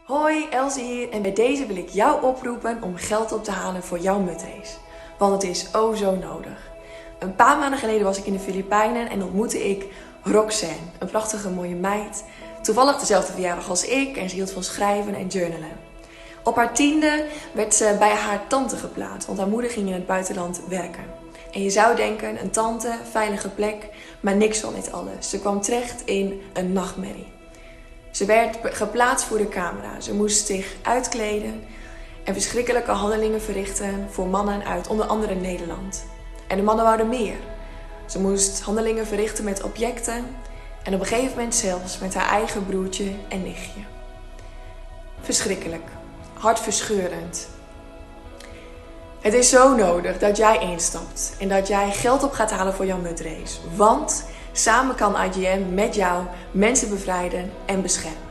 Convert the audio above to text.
Hoi, Elsie hier en bij deze wil ik jou oproepen om geld op te halen voor jouw mutrace. Want het is oh zo nodig. Een paar maanden geleden was ik in de Filipijnen en ontmoette ik Roxanne, een prachtige mooie meid. Toevallig dezelfde verjaardag als ik en ze hield van schrijven en journalen. Op haar 10e werd ze bij haar tante geplaatst, want haar moeder ging in het buitenland werken. En je zou denken, een tante, veilige plek, maar niks van dit alles. Ze kwam terecht in een nachtmerrie. Ze werd geplaatst voor de camera. Ze moest zich uitkleden en verschrikkelijke handelingen verrichten voor mannen uit onder andere Nederland. En de mannen wouden meer. Ze moest handelingen verrichten met objecten en op een gegeven moment zelfs met haar eigen broertje en nichtje. Verschrikkelijk. Hartverscheurend. Het is zo nodig dat jij instapt en dat jij geld op gaat halen voor jouw mutrace. Want samen kan IGN met jou mensen bevrijden en beschermen.